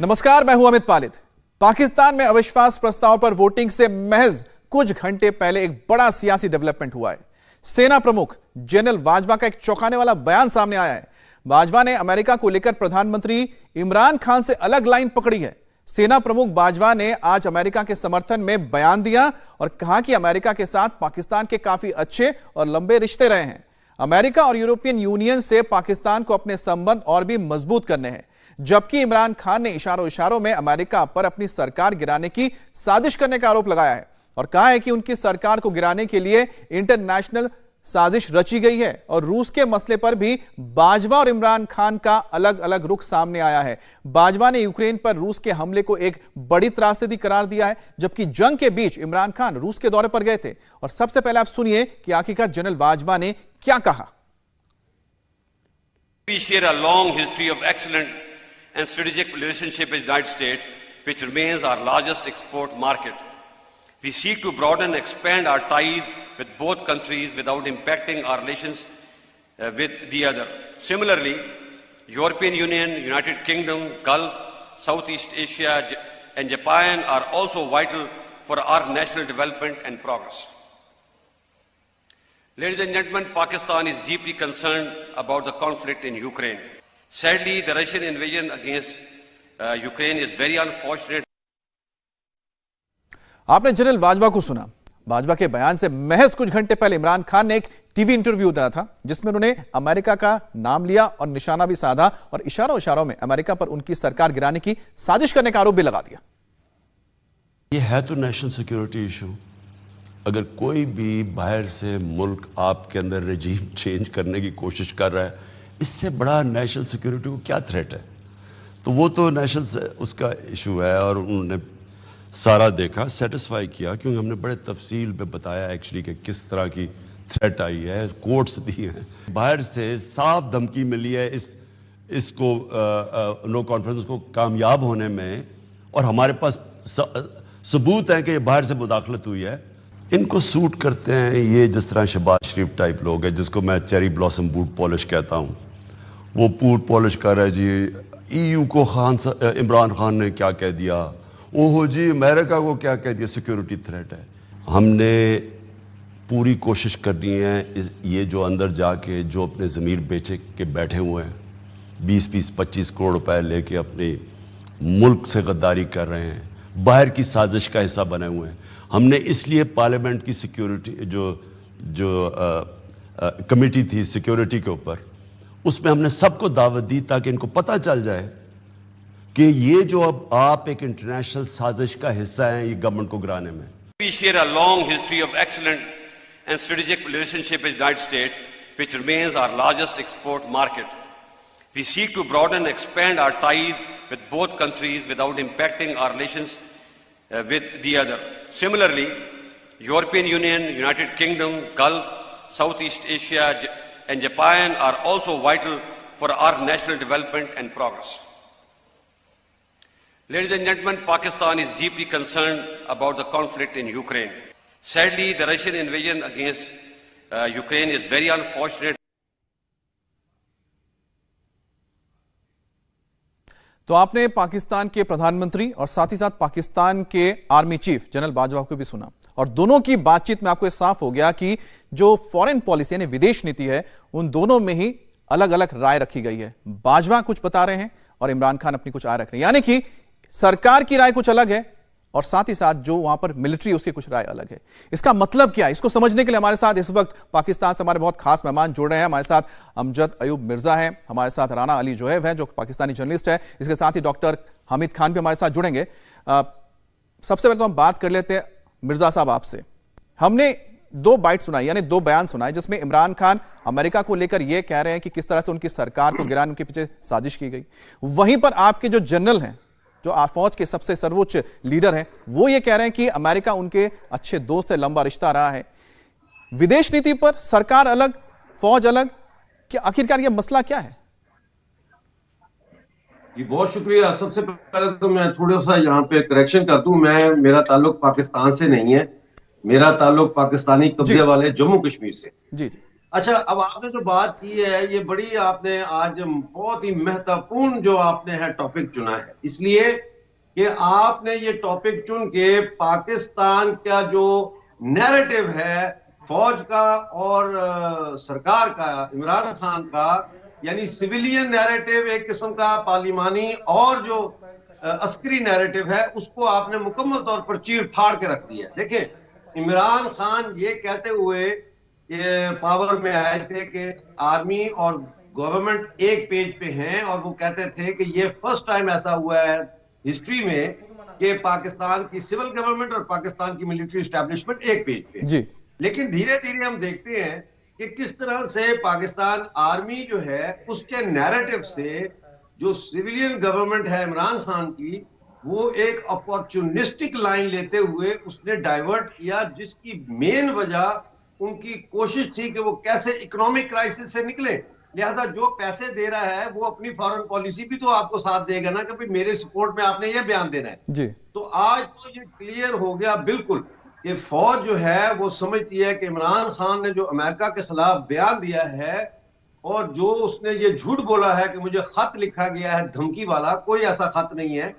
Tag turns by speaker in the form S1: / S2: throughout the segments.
S1: नमस्कार, मैं हूं अमित पालित। पाकिस्तान में अविश्वास प्रस्ताव पर वोटिंग से महज कुछ घंटे पहले एक बड़ा सियासी डेवलपमेंट हुआ है। सेना प्रमुख जनरल बाजवा का एक चौंकाने वाला बयान सामने आया है। बाजवा ने अमेरिका को लेकर प्रधानमंत्री इमरान खान से अलग लाइन पकड़ी है। सेना प्रमुख बाजवा ने आज अमेरिका के समर्थन में बयान दिया और कहा कि अमेरिका के साथ पाकिस्तान के काफी अच्छे और लंबे रिश्ते रहे हैं। अमेरिका और यूरोपियन यूनियन से पाकिस्तान को अपने संबंध और भी मजबूत करने हैं। जबकि इमरान खान ने इशारों में अमेरिका पर अपनी सरकार गिराने की साजिश करने का आरोप लगाया है और कहा है कि उनकी सरकार को गिराने के लिए इंटरनेशनल साजिश रची गई है। और रूस के मसले पर भी बाजवा और इमरान खान का अलग अलग रुख सामने आया है। बाजवा ने यूक्रेन पर रूस के हमले को एक बड़ी त्रासदी करार दिया है, जबकि जंग के बीच इमरान खान रूस के दौरे पर गए थे। और सबसे पहले आप सुनिए कि आखिरकार जनरल बाजवा ने क्या कहा।
S2: We share a long history of excellent and strategic relationship with the United States, which remains our largest export market. We seek to broaden and expand our ties with both countries without impacting our relations with the other. Similarly, European Union, United Kingdom, Gulf, Southeast Asia and Japan are also vital for our national development and progress. Ladies and gentlemen, Pakistan is deeply concerned about the conflict in Ukraine. Sadly, the Russian invasion against Ukraine is very unfortunate.
S1: आपने general Bajwa को सुना। बाजवा के बयान से महज कुछ घंटे पहले इमरान खान ने एक टीवी इंटरव्यू दिया था, जिसमें उन्होंने अमेरिका का नाम लिया और निशाना भी साधा और इशारों में अमेरिका पर उनकी सरकार गिराने की साजिश करने का आरोप भी लगा दिया।
S3: ये है तो नेशनल सिक्योरिटी इशू। अगर कोई भी बाहर से मुल्क आपके अंदर रजीम चेंज करने की कोशिश कर रहा है, इससे बड़ा नेशनल सिक्योरिटी को क्या थ्रेट है? तो वो तो नेशनल उसका इशू है और उन्होंने सारा देखा, सेटिस्फाई किया, क्योंकि हमने बड़े तफसील में बताया एक्चुअली कि किस तरह की थ्रेट आई है, कोर्ट्स दी हैं। बाहर से साफ धमकी मिली है इसको नो कॉन्फ्रेंस को कामयाब होने में, और हमारे पास सबूत है कि बाहर से मुदाखलत हुई है। इनको सूट करते हैं ये जिस तरह शहबाज शरीफ टाइप लोग हैं, जिसको मैं चेरी ब्लॉसम बूट पॉलिश कहता हूँ। वो बूट पॉलिश कर रहा है जी, ईयू को इमरान खान ने क्या कह दिया, ओहो जी अमेरिका को क्या कह दिया, सिक्योरिटी थ्रेट है। हमने पूरी कोशिश करनी है ये जो अंदर जाके जो अपने ज़मीर बेचे के बैठे हुए हैं, 20-25 करोड़ रुपए लेके अपने मुल्क से गद्दारी कर रहे हैं, बाहर की साजिश का हिस्सा बने हुए हैं। हमने इसलिए पार्लियामेंट की सिक्योरिटी जो कमेटी थी सिक्योरिटी के ऊपर, उसमें हमने सबको दावत दी ताकि इनको पता चल जाए कि ये जो अब आप एक इंटरनेशनल साजिश का हिस्सा हैं ये गवर्नमेंट को गिराने में।
S2: We share a long history of excellent and strategic relationship with the United States, which remains our largest export market. We seek to broaden and expand our ties with both countries without impacting our relations with the other. Similarly, European Union, United Kingdom, Gulf, Southeast Asia and Japan are also vital for our national development and progress. Ladies and gentlemen, Pakistan is deeply concerned about the conflict in Ukraine. Sadly, the Russian invasion against Ukraine is very unfortunate.
S1: तो आपने पाकिस्तान के प्रधानमंत्री और साथ ही साथ पाकिस्तान के army chief general Bajwa को भी सुना, और दोनों की बातचीत में आपको यह साफ हो गया कि जो फॉरेन पॉलिसी यानी विदेश नीति है, उन दोनों में ही अलग अलग राय रखी गई है। बाजवा कुछ बता रहे हैं और इमरान खान अपनी कुछ राय रख रहे हैं, यानी कि सरकार की राय कुछ अलग है और साथ ही साथ जो वहां पर मिलिट्री उसकी कुछ राय अलग है। इसका मतलब क्या है, इसको समझने के लिए हमारे साथ इस वक्त पाकिस्तान से हमारे बहुत खास मेहमान जुड़ रहे हैं। हमारे साथ अमजद अयूब मिर्जा है, हमारे साथ राना अली जोहेब है जो पाकिस्तानी जर्नलिस्ट है, इसके साथ ही डॉक्टर हामिद खान भी हमारे साथ जुड़ेंगे। सबसे पहले तो हम बात कर लेते हैं मिर्जा साहब आपसे। हमने दो बाइट सुनाई यानी दो बयान सुनाए जिसमें इमरान खान अमेरिका को लेकर यह कह रहे हैं कि किस तरह से उनकी सरकार को गिराने के पीछे साजिश की गई। वहीं पर आपके जो जनरल हैं, जो फौज के सबसे सर्वोच्च लीडर हैं, वो ये कह रहे हैं कि अमेरिका उनके अच्छे दोस्त है, लंबा रिश्ता रहा है। विदेश नीति पर सरकार अलग, फौज अलग, क्या आखिरकार ये मसला क्या है?
S4: जी बहुत शुक्रिया। सबसे पहले तो मैं थोड़ा सा यहाँ पे करेक्शन कर दूं, मेरा ताल्लुक पाकिस्तान से नहीं है, मेरा ताल्लुक पाकिस्तानी कब्जे वाले जम्मू कश्मीर से।
S1: जी।
S4: अच्छा, अब आपने जो बात की है ये बड़ी आपने आज बहुत ही महत्वपूर्ण जो आपने है टॉपिक चुना है, इसलिए कि आपने ये टॉपिक चुन के पाकिस्तान का जो नैरेटिव है फौज का और सरकार का, इमरान खान का, यानी सिविलियन नैरेटिव एक किस्म का, पार्लिमानी और जो अस्करी नैरेटिव है, उसको आपने मुकम्मल तौर पर चीर फाड़ के रख दिया है। देखें, इमरान खान ये कहते हुए ये पावर में आए थे कि आर्मी और गवर्नमेंट एक पेज पे हैं, और वो कहते थे कि ये फर्स्ट टाइम ऐसा हुआ है हिस्ट्री में कि पाकिस्तान की सिविल गवर्नमेंट और पाकिस्तान की मिलिट्री एस्टेब्लिशमेंट एक पेज पे।
S1: जी।
S4: लेकिन धीरे धीरे हम देखते हैं कि किस तरह से पाकिस्तान आर्मी जो है उसके नैरेटिव से जो सिविलियन गवर्नमेंट है इमरान खान की, वो एक अपॉर्चुनिस्टिक लाइन लेते हुए उसने डाइवर्ट किया, जिसकी मेन वजह उनकी कोशिश थी कि वो कैसे इकोनॉमिक क्राइसिस से निकले। लिहाजा जो पैसे दे रहा है वो अपनी फॉरेन पॉलिसी भी तो आपको साथ देगा ना, कि भाई मेरे सपोर्ट में आपने ये बयान देना है
S1: जी।
S4: तो आज तो ये क्लियर हो गया बिल्कुल कि फौज जो है वो समझती है कि इमरान खान ने जो अमेरिका के खिलाफ बयान दिया है और जो उसने ये झूठ बोला है कि मुझे खत लिखा गया है धमकी वाला, कोई ऐसा खत नहीं है,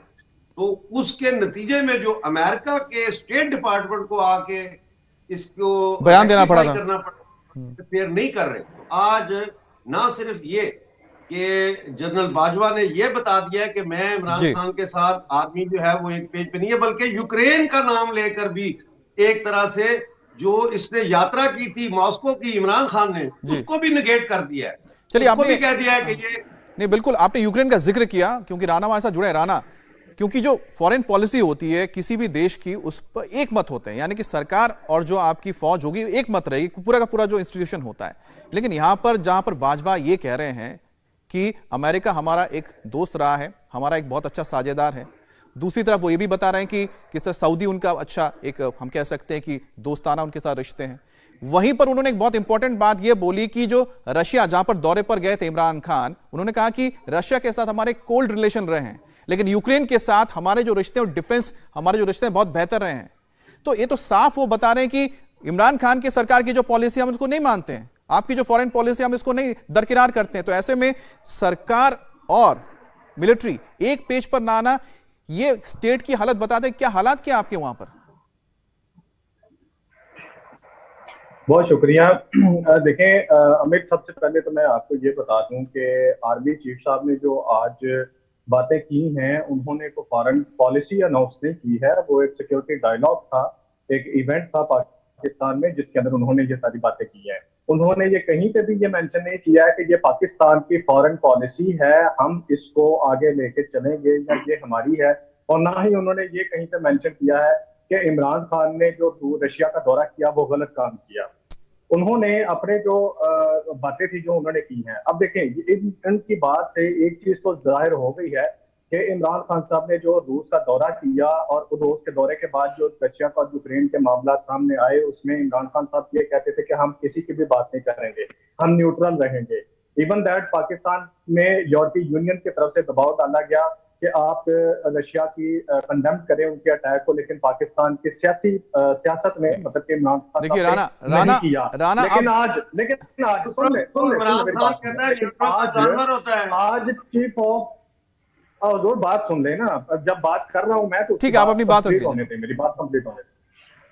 S4: तो उसके नतीजे में जो अमेरिका के स्टेट डिपार्टमेंट को आके इसको
S1: बयान देना पड़ा था,
S4: करना पड़ा, प्रिपेयर नहीं कर रहे। तो आज ना सिर्फ ये कि जनरल बाजवा ने ये बता दिया कि मैं इमरान खान के साथ, आर्मी जो है वो एक पेज पे नहीं है, बल्कि यूक्रेन का नाम लेकर भी एक तरह से जो इसने यात्रा की थी मॉस्को की इमरान खान ने, उसको भी निगेट कर दिया है।
S1: चलिए, आपने
S4: भी कह दिया है कि ये
S1: नहीं, बिल्कुल आपने यूक्रेन का जिक्र किया क्योंकि राणा वहां से जुड़े हैं। राणा, क्योंकि जो फॉरेन पॉलिसी होती है किसी भी देश की, उस पर एक मत होते हैं, यानी कि सरकार और जो आपकी फौज होगी एक मत रहेगी, पूरा का पूरा जो इंस्टीट्यूशन होता है। लेकिन यहां पर जहां पर बाजवा ये कह रहे हैं कि अमेरिका हमारा एक दोस्त रहा है, हमारा एक बहुत अच्छा साझेदार है, दूसरी तरफ वो ये भी बता रहे हैं कि किस तरह सऊदी उनका अच्छा एक, हम कह सकते हैं कि दोस्ताना उनके साथ रिश्ते हैं। वहीं पर उन्होंने एक बहुत इंपॉर्टेंट बात ये बोली कि जो रशिया, जहां पर दौरे पर गए थे इमरान खान, उन्होंने कहा कि रशिया के साथ हमारे कोल्ड रिलेशन रहे हैं, लेकिन यूक्रेन के साथ हमारे जो रिश्ते और डिफेंस, हमारे जो रिश्ते बहुत बेहतर रहे हैं। तो ये तो साफ वो बता रहे हैं कि इमरान खान की सरकार की जो पॉलिसी हम उसको नहीं मानते हैं, आपकी जो फॉरेन पॉलिसी हम इसको नहीं दरकिनार करते हैं। तो ऐसे में सरकार और मिलिट्री एक पेज पर ना आना, ये स्टेट की हालत बताते हैं। क्या हालात क्या आपके वहां पर?
S5: बहुत शुक्रिया। देखें अमित, सबसे पहले तो मैं आपको ये बता दूं कि आर्मी चीफ साहब ने जो आज बातें की हैं, उन्होंने को फॉरेन पॉलिसी अनाउंस नहीं की है, वो एक सिक्योरिटी डायलॉग था, एक इवेंट था पाकिस्तान में जिसके अंदर उन्होंने ये सारी बातें की हैं। उन्होंने ये कहीं पे भी ये मेंशन नहीं किया है कि ये पाकिस्तान की फॉरेन पॉलिसी है, हम इसको आगे लेके चलेंगे या ये हमारी है, और ना ही उन्होंने ये कहीं पे मेंशन किया है कि इमरान खान ने जो रशिया का दौरा किया वो गलत काम किया। उन्होंने अपने जो बातें थी जो उन्होंने की हैं, अब देखें इनकी बात से एक चीज तो जाहिर हो गई है कि इमरान खान साहब ने जो रूस का दौरा किया और रूस के दौरे के बाद जो रशिया और यूक्रेन के मामला सामने आए, उसमें इमरान खान साहब ये कहते थे कि हम किसी की भी बात नहीं करेंगे, हम न्यूट्रल रहेंगे। इवन दैट पाकिस्तान में यूरोपीय यूनियन की तरफ से दबाव डाला गया कि आप रशिया की कंडेम करें उनके अटैक को, लेकिन पाकिस्तान की सियासत में मतलब कि इमरान खान
S1: देखिए
S5: राणा लेकिन आज आज चीफ ऑफ और बात सुन लेना, जब बात कर रहा हूं मैं तो
S1: ठीक है, आप अपनी बात रखिए,
S5: मेरी बात कंप्लीट होने दें।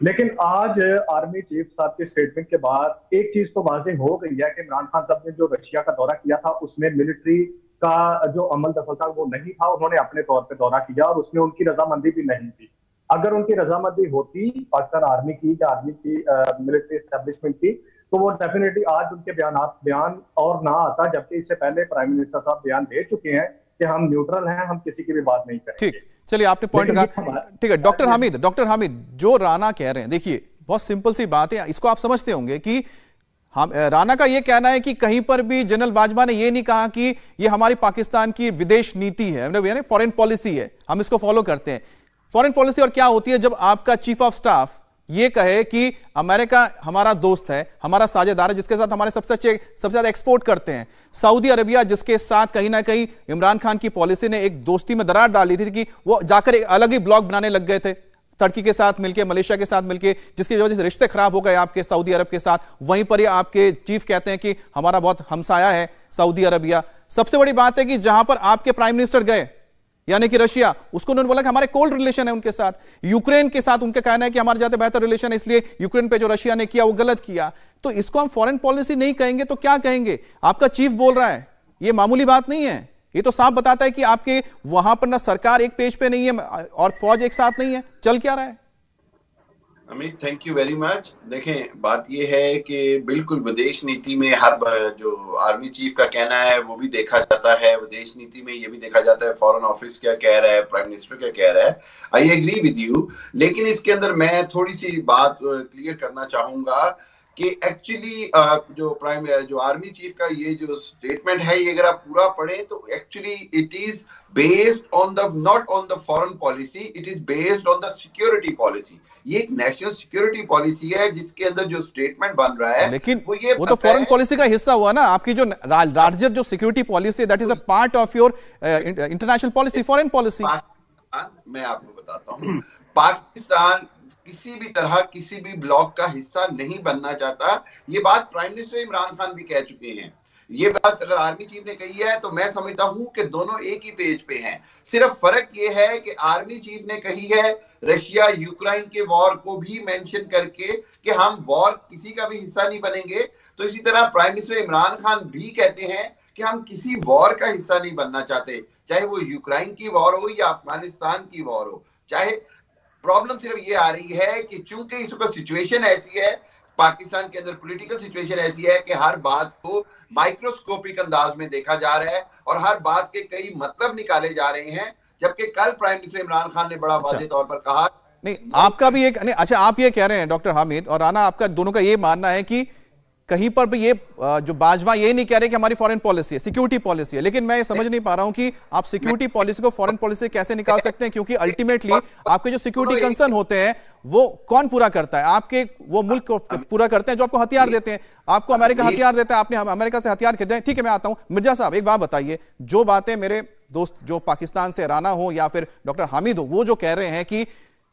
S5: लेकिन आज आर्मी चीफ साहब के स्टेटमेंट के बाद एक चीज तो वाज़ेह हो गई है कि इमरान खान साहब ने जो रशिया का दौरा किया था उसमें मिलिट्री का जो अमल दखल था वो नहीं था, उन्होंने अपने तौर पे दौरा किया और उसमें उनकी रजामंदी भी नहीं थी। अगर उनकी रजामंदी होती पाकिस्तान आर्मी की या आर्मी की मिलिट्री एस्टेब्लिशमेंट की, तो वो डेफिनेटली आज उनके बयान और ना आता, जबकि इससे पहले प्राइम मिनिस्टर साहब बयान दे चुके हैं कि हम न्यूट्रल हैं, हम किसी की भी बात नहीं करेंगे।
S1: ठीक, चलिए आपने पॉइंट कहा, ठीक है। डॉक्टर हामिद, जो राणा कह रहे हैं, देखिए बहुत सिंपल सी बात है, इसको आप समझते होंगे कि हम, राणा का ये कहना है कि कहीं पर भी जनरल बाजवा ने ये नहीं कहा कि ये हमारी पाकिस्तान की विदेश नीति है, यानी फॉरेन पॉलिसी है, हम इसको फॉलो करते हैं। फॉरेन पॉलिसी और क्या होती है जब आपका चीफ ऑफ स्टाफ ये कहे कि अमेरिका हमारा दोस्त है, हमारा साझेदार है, जिसके साथ हमारे सबसे ज्यादा एक्सपोर्ट करते हैं। सऊदी अरबिया जिसके साथ कहीं ना कहीं इमरान खान की पॉलिसी ने एक दोस्ती में दरार डाली थी कि वो जाकर एक अलग ही ब्लॉक बनाने लग गए थे, टर्की के साथ मिलकर, मलेशिया के साथ मिलकर, जिसकी वजह से रिश्ते खराब हो गए आपके सऊदी अरब के साथ। वहीं पर ही आपके चीफ कहते हैं कि हमारा बहुत हमसाया है सऊदी अरबिया। सबसे बड़ी बात है कि जहां पर आपके प्राइम मिनिस्टर गए, यानी कि रशिया, उसको उन्होंने बोला कि हमारे कोल्ड रिलेशन है उनके साथ। यूक्रेन के साथ उनका कहना है कि हमारे ज्यादा बेहतर रिलेशन है, इसलिए यूक्रेन पे जो रशिया ने किया वो गलत किया। तो इसको हम फॉरेन पॉलिसी नहीं कहेंगे तो क्या कहेंगे? आपका चीफ बोल रहा है, ये मामूली बात नहीं है। ये तो साफ बताता है कि आपके वहां पर ना सरकार एक पेज पे नहीं है और फौज एक साथ नहीं है। चल क्या रहा है?
S6: Amit, thank you very much. देखें, बात यह है कि बिल्कुल विदेश नीति में हर जो आर्मी चीफ का कहना है वो भी देखा जाता है। विदेश नीति में ये भी देखा जाता है फॉरेन ऑफिस क्या कह रहा है, प्राइम मिनिस्टर क्या कह रहा है। आई एग्री विद यू, लेकिन इसके अंदर मैं थोड़ी सी बात क्लियर करना चाहूंगा कि एक्चुअली जो आर्मी चीफ का ये जो स्टेटमेंट है, ये अगर आप पूरा पढ़ें तो actually it is based on the not on the foreign policy, it is based on the security policy. ये एक नेशनल सिक्योरिटी पॉलिसी है जिसके अंदर जो स्टेटमेंट बन रहा है,
S1: लेकिन वो तो फॉरेन पॉलिसी का हिस्सा हुआ ना। आपकी जो लार्जर जो security policy, that is a part of your international policy, foreign policy.
S6: मैं आपको बताता हूं, पाकिस्तान किसी भी तरह किसी भी ब्लॉक का हिस्सा नहीं बनना चाहता। ये बात प्राइम मिनिस्टर इमरान खान भी कह चुके हैं। ये बात अगर आर्मी चीफ ने कही है तो मैं समझता हूं कि दोनों एक ही पेज पे हैं। सिर्फ फर्क ये है कि आर्मी चीफ ने कही है रशिया यूक्रेन के वॉर को भी मेंशन करके कि हम वॉर किसी का भी हिस्सा नहीं बनेंगे। तो इसी तरह प्राइम मिनिस्टर इमरान खान भी कहते हैं कि हम किसी वॉर का हिस्सा नहीं बनना चाहते, चाहे वो यूक्रेन की वॉर हो या अफगानिस्तान की वॉर हो। चाहे प्रॉब्लम सिर्फ ये आ रही है कि चूंकि इस वक्त सिचुएशन ऐसी है, पाकिस्तान के अंदर पॉलिटिकल सिचुएशन ऐसी है कि हर बात को माइक्रोस्कोपिक अंदाज में देखा जा रहा है और हर बात के कई मतलब निकाले जा रहे हैं। जबकि कल प्राइम मिनिस्टर इमरान खान ने बड़ा वाज़ेह तौर पर कहा,
S1: नहीं आपका भी एक नहीं, अच्छा आप ये कह रहे हैं डॉक्टर हामिद और राना, आपका दोनों का ये मानना है कि कहीं पर भी ये जो बाजवा ये नहीं कह रहे कि हमारी फॉरेन पॉलिसी है, सिक्योरिटी पॉलिसी है। लेकिन मैं ये समझ नहीं पा रहा हूं कि आप सिक्योरिटी पॉलिसी को फॉरेन पॉलिसी से कैसे निकाल सकते हैं, क्योंकि अल्टीमेटली आपके जो सिक्योरिटी कंसर्न होते हैं वो कौन पूरा करता है? आपके वो मुल्क को पूरा करते हैं जो आपको हथियार देते हैं। आपको अमेरिका हथियार देता है, आपने अमेरिका से हथियार खरीदे हैं। ठीक है, मैं आता हूं। मिर्जा साहब एक बात बताइए, जो बातें मेरे दोस्त जो पाकिस्तान से राना हो या फिर डॉक्टर हामिद हो, वो जो कह रहे हैं कि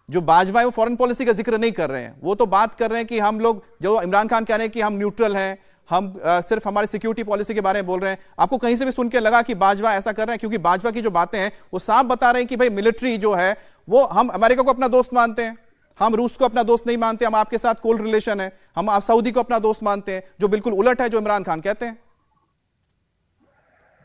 S1: जो बाजवा है वो फॉरेन पॉलिसी का जिक्र नहीं कर रहे हैं, वो तो बात कर रहे हैं कि हम लोग, जो इमरान खान कह रहे हैं कि हम न्यूट्रल हैं, हम सिर्फ हमारी सिक्योरिटी पॉलिसी के बारे में बोल रहे हैं। आपको कहीं से भी सुन के लगा कि बाजवा ऐसा कर रहे हैं? क्योंकि बाजवा की जो बातें हैं वो साफ बता रहे हैं कि भाई मिलिट्री जो है वो, हम अमेरिका को अपना दोस्त मानते हैं, हम रूस को अपना दोस्त नहीं मानते, हम आपके साथ कोल्ड रिलेशन है, हम आप सऊदी को अपना दोस्त मानते हैं, जो बिल्कुल उलट है जो इमरान खान कहते हैं।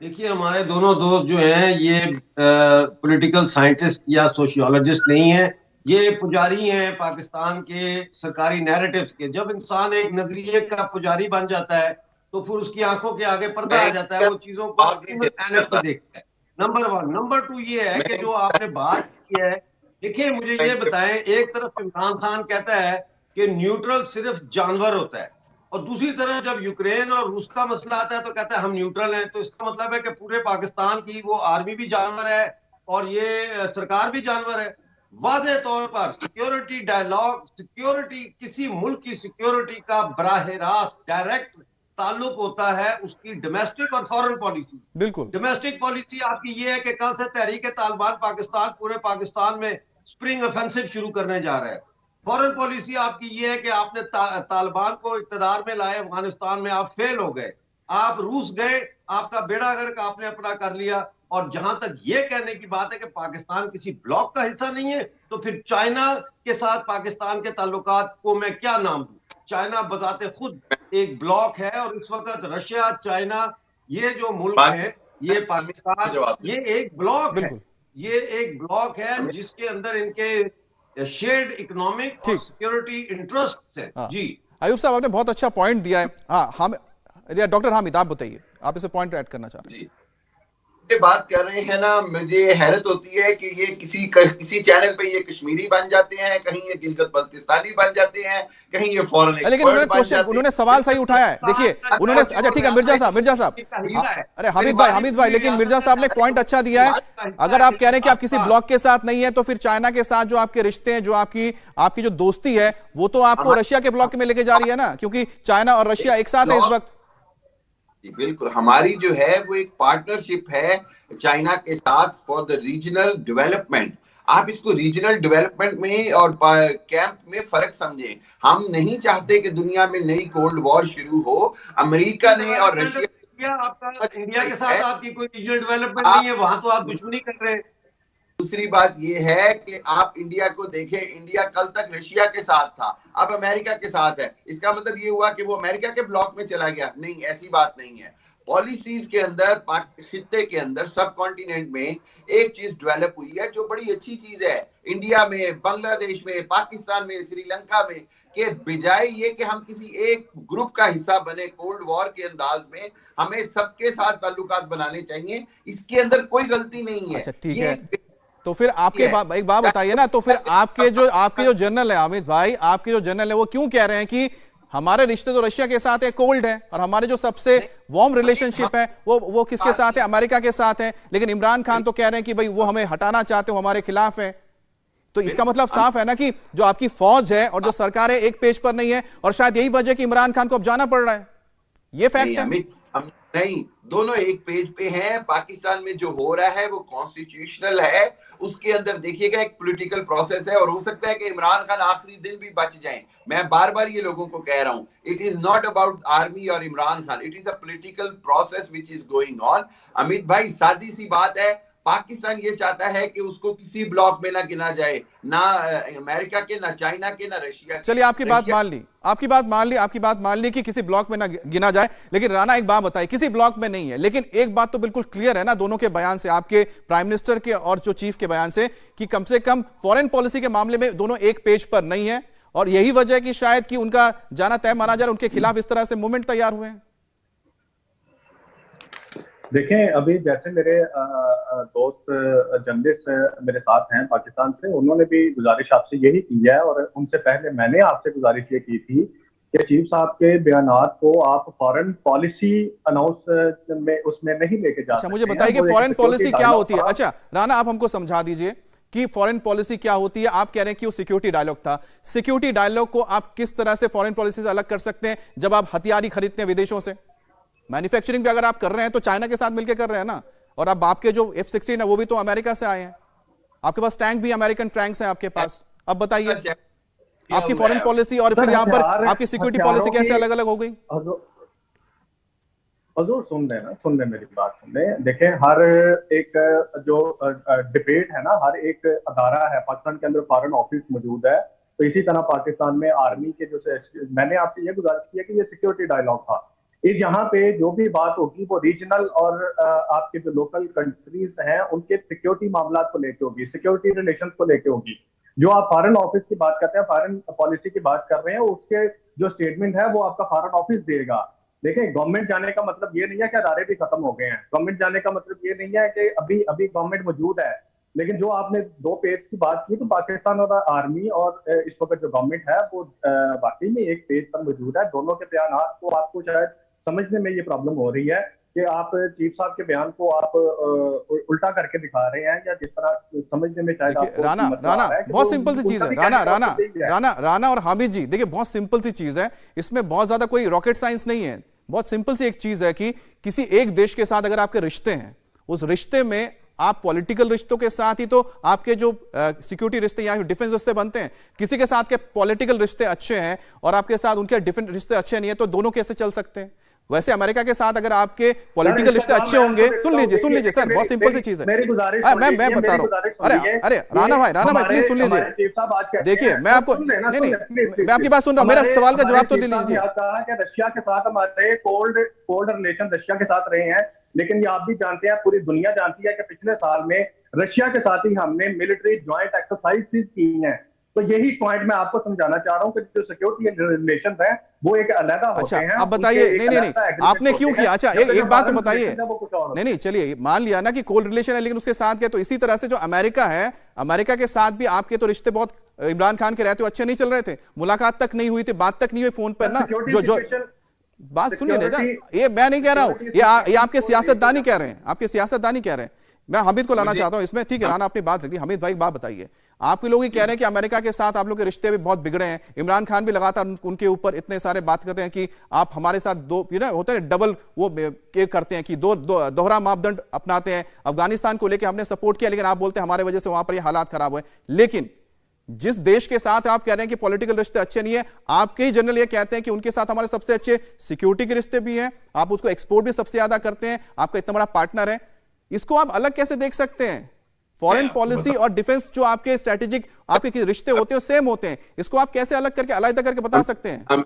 S4: देखिए, हमारे दोनों दोस्त जो हैं ये पॉलिटिकल साइंटिस्ट या सोशियोलॉजिस्ट नहीं है, ये पुजारी हैं पाकिस्तान के सरकारी नैरेटिव्स के। जब इंसान एक नजरिए का पुजारी बन जाता है तो फिर उसकी आंखों के आगे पर्दा आ जाता है, वो चीजों को देखता है। नंबर 1। नंबर 2 ये है कि जो आपने बात की है, देखिए मुझे ये बताएं, एक तरफ इमरान खान कहता है कि न्यूट्रल सिर्फ जानवर होता है और दूसरी तरफ जब यूक्रेन और रूस का मसला आता है तो कहता है हम न्यूट्रल हैं। तो इसका मतलब है कि पूरे पाकिस्तान की वो आर्मी भी जानवर है और ये सरकार भी जानवर है। वाज़ेह तौर पर सिक्योरिटी डायलॉग, सिक्योरिटी, किसी मुल्क की सिक्योरिटी का बराह रास्त डायरेक्ट ताल्लुक होता है उसकी डोमेस्टिक और फॉरेन पॉलिसी।
S1: बिल्कुल,
S4: डोमेस्टिक पॉलिसी आपकी ये है कि कल से तहरीक तालिबान पाकिस्तान पूरे पाकिस्तान में स्प्रिंग ऑफेंसिव शुरू करने जा रहा है। फॉरेन पॉलिसी आपकी ये है कि आपने तालिबान को इक़्तिदार में लाए, अफगानिस्तान में आप फेल हो गए, आप रूस गए, आपका बेड़ा गर्क आपने अपना कर लिया। और जहां तक ये कहने की बात है कि पाकिस्तान किसी ब्लॉक का हिस्सा नहीं है, तो फिर चाइना के साथ पाकिस्तान के ताल्लुकात को मैं क्या नाम दूं? चाइना बजाते खुद एक ब्लॉक है और इस वक्त रशिया, चाइना, ये जो मुल्क है, ये पाकिस्तान, ये एक ब्लॉक है। ये एक ब्लॉक है जिसके अंदर इनके शेयर्ड इकोनॉमिक और सिक्योरिटी इंटरेस्ट है। जी
S1: अयूब साहब, आपने बहुत अच्छा पॉइंट दिया है। हाँ, हम डॉक्टर हामिद आप बताइए, आप इसे पॉइंट ऐड करना चाह रहे हैं।
S6: बात कर रहे हैं ना, मुझे हैरत होती है कि ये किसी चैनल पे ये कश्मीरी बन जाते हैं, कहीं ये गिलगित बल्तिस्तानी बन जाते हैं, कहीं ये फॉरेन एक्सपर्ट, लेकिन
S1: उन्होंने सवाल सही उठाया है। देखिए उन्होंने, अच्छा ठीक है मिर्जा साहब, अरे हामिद भाई, लेकिन मिर्जा साहब ने पॉइंट अच्छा दिया है। अगर आप कह रहे हैं कि आप किसी ब्लॉक के साथ नहीं है, तो फिर चाइना के साथ जो आपके रिश्ते हैं, जो आपकी जो दोस्ती है, वो तो आपको रशिया के ब्लॉक में लेके जा रही है ना, क्योंकि चाइना और रशिया एक साथ है इस वक्त।
S6: बिल्कुल, हमारी जो है वो एक पार्टनरशिप है चाइना के साथ फॉर द रीजनल डेवलपमेंट। आप इसको रीजनल डेवलपमेंट में और कैंप में फर्क समझें। हम नहीं चाहते कि दुनिया में नई कोल्ड वॉर शुरू हो। अमेरिका ने और रशिया,
S4: आपका इंडिया के साथ आपकी कोई रीजनल डेवलपमेंट नहीं है, वहां तो आप दुश्मनी कर रहे हैं।
S6: दूसरी बात यह है कि आप इंडिया को देखें, इंडिया कल तक रशिया के साथ था, अब अमेरिका के साथ है। इसका मतलब ये हुआ कि वो अमेरिका के ब्लॉक में चला गया? नहीं, ऐसी बात नहीं है। पॉलिसीज के अंदर, खित्ते के अंदर, सब कॉन्टिनेंट में एक चीज डेवलप हुई है जो बड़ी अच्छी चीज है, इंडिया में, बांग्लादेश में, पाकिस्तान में, श्रीलंका में, कि बजाय ये कि हम किसी एक ग्रुप का हिस्सा बने कोल्ड वॉर के अंदाज में, हमें सबके साथ ताल्लुकात बनाने चाहिए। इसके अंदर कोई गलती नहीं है।
S1: अच्छा, ठीक है। तो फिर आपके एक बात बताइए ना, तो फिर आपके जो जनरल है अमित भाई, आपके जो जनरल है वो क्यों कह रहे हैं कि हमारे रिश्ते तो रशिया के साथ है, कोल्ड है, और हमारे जो सबसे वार्म रिलेशनशिप है वो किसके साथ है? अमेरिका के साथ है। लेकिन इमरान खान तो कह रहे हैं कि भाई वो हमें हटाना चाहते हो, हमारे खिलाफ है। तो इसका मतलब साफ है ना कि जो आपकी फौज है और जो सरकार है एक पेज पर नहीं है, और शायद यही वजह कि इमरान खान को अब जाना पड़ रहा है। ये फैक्ट है।
S6: नहीं, दोनों एक पेज पे हैं। पाकिस्तान में जो हो रहा है वो कॉन्स्टिट्यूशनल है, उसके अंदर देखिएगा एक पॉलिटिकल प्रोसेस है, और हो सकता है कि इमरान खान आखिरी दिन भी बच जाएं। मैं बार बार ये लोगों को कह रहा हूं, it is not about army और Imran Khan, it is a political process which is going on. Amit भाई, सादी सी बात है, पाकिस्तान ये चाहता है कि उसको किसी ब्लॉक में ना गिना जाए, ना अमेरिका के, ना चाइना के, ना रशिया के।
S1: चलिए, आपकी बात मान ली कि किसी ब्लॉक में ना गिना जाए। लेकिन राणा, एक बात बताइए, किसी ब्लॉक में नहीं है, लेकिन एक बात तो बिल्कुल क्लियर है ना दोनों के बयान से, आपके प्राइम मिनिस्टर के और जो चीफ के बयान से, कि कम से कम फॉरेन पॉलिसी के मामले में दोनों एक पेज पर नहीं है, और यही वजह है कि शायद कि उनका जाना तय माना जा रहा है, उनके खिलाफ इस तरह से मूवमेंट तैयार हुए हैं।
S5: देखें, अभी जैसे मेरे दोस्त जर्नलिस्ट मेरे साथ हैं पाकिस्तान से, उन्होंने भी गुजारिश आपसे यही की है, और उनसे पहले मैंने आपसे गुजारिश ये की थी कि चीफ साहब के बयानात को आप फॉरेन पॉलिसी अनाउंस में उसमें नहीं लेके जा सकते।
S1: मुझे बताइए कि फॉरेन पॉलिसी क्या होती है। अच्छा राणा, आप हमको समझा दीजिए कि फॉरेन पॉलिसी क्या होती है। आप कह रहे हैं कि वो सिक्योरिटी डायलॉग था। सिक्योरिटी डायलॉग को आप किस तरह से फॉरेन पॉलिसी से अलग कर सकते हैं जब आप हथियार ही खरीदते हैं विदेशों से? मैन्युफैक्चरिंग भी अगर आप कर रहे हैं तो चाइना के साथ मिलकर कर रहे हैं ना। और अब आपके जो F-16 है वो भी तो अमेरिका से आए हैं, आपके पास टैंक भी अमेरिकन टैंक्स हैं आपके पास। अब बताइए आपकी फॉरेन पॉलिसी और फिर यहाँ पर आपकी सिक्योरिटी पॉलिसी कैसे अलग अलग हो गई?
S5: हजूर सुन रहे मेरी बात सुन रहे। देखें, हर एक जो डिबेट है ना, हर एक अदारा है पाकिस्तान के अंदर, फॉरेन ऑफिस मौजूद है। तो इसी तरह पाकिस्तान में आर्मी के जो, मैंने आपसे ये गुजारिश की है कि ये सिक्योरिटी डायलॉग था। इस यहाँ पे जो भी बात होगी वो रीजनल और आपके जो लोकल कंट्रीज हैं उनके सिक्योरिटी मामला को लेके होगी, सिक्योरिटी रिलेशन को लेके होगी। जो आप फॉरेन ऑफिस की बात करते हैं, फॉरेन पॉलिसी की बात कर रहे हैं, उसके जो स्टेटमेंट है वो आपका फॉरेन ऑफिस देगा। देखिए, गवर्नमेंट जाने का मतलब ये नहीं है कि अदारे भी खत्म हो गए हैं। गवर्नमेंट जाने का मतलब ये नहीं है कि अभी गवर्नमेंट मौजूद है। लेकिन जो आपने 2 पेज की बात की, तो पाकिस्तान और आर्मी और इस वक्त जो गवर्नमेंट है वो वाकई में एक पेज पर मौजूद है। दोनों के बयान को आपको शायद समझने में ये प्रॉब्लम हो रही है कि आप चीफ साहब के बयान को आप उल्टा करके दिखा रहे हैं, या जिस तरह समझने में शायद आपको
S1: राणा बहुत सिंपल सी चीज है। राणा और हामिद जी, देखिए बहुत सिंपल सी चीज है, इसमें बहुत ज्यादा कोई रॉकेट साइंस नहीं है। बहुत सिंपल सी एक चीज है कि किसी एक देश के साथ अगर आपके रिश्ते हैं, उस रिश्ते में आप पॉलिटिकल रिश्तों के साथ ही तो आपके जो सिक्योरिटी रिश्ते या डिफेंस रिश्ते बनते हैं। किसी के साथ के पॉलिटिकल रिश्ते अच्छे हैं और आपके साथ उनके डिफेंस रिश्ते अच्छे नहीं है, तो दोनों कैसे चल सकते हैं? वैसे अमेरिका के साथ अगर आपके पॉलिटिकल रिश्ते अच्छे होंगे, सुन लीजिए सर, बहुत सिंपल सी चीज है। मैं बता रहा हूं, अरे राणा भाई प्लीज सुन लीजिए। देखिए, मैं आपको नहीं मैं आपकी बात सुन रहा हूं, मेरा सवाल का जवाब तो दे लीजिए।
S5: रशिया के साथ हमारे कोल्ड रिलेशन रशिया के साथ रहे हैं, लेकिन ये आप भी जानते हैं, पूरी दुनिया जानती है कि पिछले साल में रशिया के साथ ही हमने मिलिट्री ज्वाइंट एक्सरसाइज की हैं। तो यही पॉइंट मैं आपको समझाना चाह रहा हूं कि जो सिक्योरिटी रिलेशन है वो एक अलग होते हैं।
S1: अब बताइए, नहीं आपने क्यों किया? अच्छा एक बात तो बताइए। नहीं चलिए, मान लिया ना कि कोल्ड रिलेशन है, लेकिन उसके साथ क्या, तो इसी तरह से जो अमेरिका है, अमेरिका के साथ भी आपके तो रिश्ते बहुत इमरान खान के रहते हुए अच्छे नहीं चल रहे थे, मुलाकात तक नहीं हुई थी, बात तक नहीं हुई फोन पर ना। जो बात सुनिए ना, ये मैं नहीं कह रहा हूं, ये आपके सियासतदानी कह रहे हैं, आपके सियासतदानी कह रहे हैं। मैं हामिद को लाना चाहता हूं इसमें, ठीक है राना अपनी बात रखिए। हामिद भाई बात बताइए, आपके लोग ही कह रहे हैं कि अमेरिका के साथ आप लोग के रिश्ते भी बहुत बिगड़े हैं, इमरान खान भी लगातार उनके ऊपर इतने सारे बात करते हैं कि आप हमारे साथ दो होते हैं डबल वो करते हैं कि दोहरा मापदंड अपनाते हैं। अफगानिस्तान को लेकर हमने सपोर्ट किया, लेकिन आप बोलते हैं हमारे वजह से वहां पर ये हालात खराब हुए। लेकिन जिस देश के साथ आप कह रहे हैं कि पॉलिटिकल रिश्ते अच्छे नहीं है, आपके ही जनरल ये कहते हैं कि उनके साथ हमारे सबसे अच्छे सिक्योरिटी के रिश्ते भी हैं, आप उसको एक्सपोर्ट भी सबसे ज्यादा करते हैं, आपका इतना बड़ा पार्टनर है। इसको आप अलग कैसे देख सकते हैं? फॉरेन पॉलिसी और डिफेंस जो आपके स्ट्रेटेजिक आपके रिश्ते होते हैं सेम होते हैं, इसको आप कैसे अलग करके अलग करके बता सकते हैं?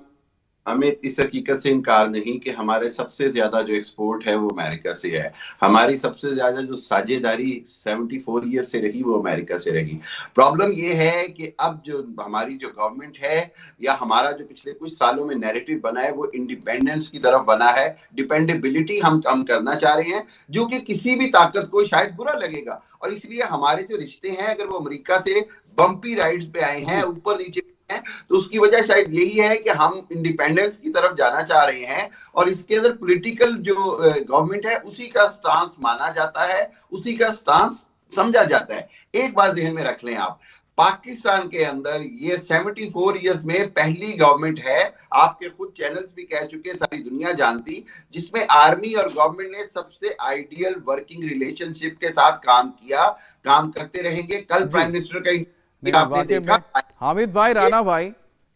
S6: अमित, इस हकीकत से इनकार नहीं कि हमारे सबसे ज्यादा जो एक्सपोर्ट है वो अमेरिका से है। हमारी सबसे ज्यादा जो साझेदारी 74 ईयर से रही वो अमेरिका से रही। प्रॉब्लम ये है कि अब जो हमारी जो गवर्नमेंट है या हमारा जो पिछले कुछ सालों में नैरेटिव बना है वो इंडिपेंडेंस की तरफ बना है, डिपेंडेबिलिटी हम कम करना चाह रहे हैं, जो कि किसी भी ताकत को शायद बुरा लगेगा। और इसलिए हमारे जो रिश्ते हैं, अगर वो अमेरिका से बम्पी राइड्स पे आए हैं, ऊपर नीचे हैं, तो उसकी वजह शायद यही है कि हम इंडिपेंडेंस की तरफ जाना चाह रहे हैं। और इसके अंदर पॉलिटिकल जो गवर्नमेंट है उसी का स्टांस माना जाता है, उसी का स्टांस समझा जाता है। एक बात ध्यान में रख लें आप, पाकिस्तान के अंदर ये 74 इयर्स में पहली गवर्नमेंट है, आपके खुद चैनल्स भी कह चुके, सारी दुनिया जानती, जिसमें आर्मी और गवर्नमेंट ने सबसे आइडियल वर्किंग रिलेशनशिप के साथ काम किया, काम करते रहेंगे। कल प्राइम मिनिस्टर का आपने देखा।
S1: हामिद भाई, राना भाई,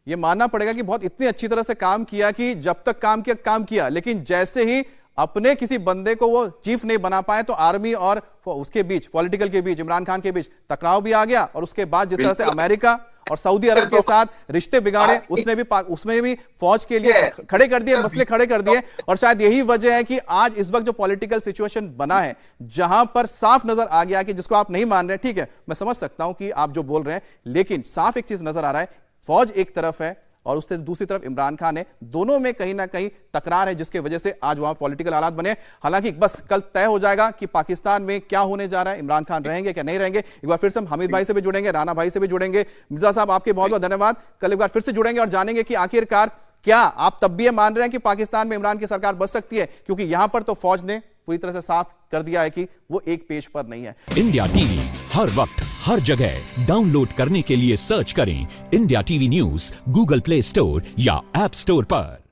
S1: ये मानना पड़ेगा कि बहुत इतनी अच्छी तरह से काम किया कि जब तक काम किया, लेकिन जैसे ही अपने किसी बंदे को वो चीफ नहीं बना पाए तो आर्मी और उसके बीच, पॉलिटिकल के बीच, इमरान खान के बीच टकराव भी आ गया। और उसके बाद जिस तरह से अमेरिका और सऊदी अरब के साथ रिश्ते बिगाड़े, उसमें भी फौज के लिए खड़े कर दिए, मसले खड़े कर दिए। और शायद यही वजह है कि आज इस वक्त जो पॉलिटिकल सिचुएशन बना है, जहां पर साफ नजर आ गया कि जिसको आप नहीं मान रहे, ठीक है मैं समझ सकता हूं कि आप जो बोल रहे हैं, लेकिन साफ एक चीज नजर आ रहा है, फौज एक तरफ है और उससे दूसरी तरफ इमरान खान है, दोनों में कहीं ना कहीं तकरार है, जिसके वजह से आज वहां पॉलिटिकल हालात बने। हालांकि बस कल तय हो जाएगा कि पाकिस्तान में क्या होने जा रहा है, इमरान खान रहेंगे क्या नहीं रहेंगे। एक बार फिर से हम हामिद भाई से भी जुड़ेंगे, राना भाई से भी जुड़ेंगे। मिर्जा साहब आपके बहुत बहुत धन्यवाद। कल एक बार फिर से जुड़ेंगे और जानेंगे कि आखिरकार क्या आप तब भी ये मान रहे हैं कि पाकिस्तान में इमरान की सरकार बच सकती है, क्योंकि यहां पर तो फौज ने पूरी तरह से साफ कर दिया है कि वो एक पेज पर नहीं है।
S7: इंडिया टीवी हर वक्त हर जगह डाउनलोड करने के लिए सर्च करें India TV news Google play store या ऐप स्टोर पर।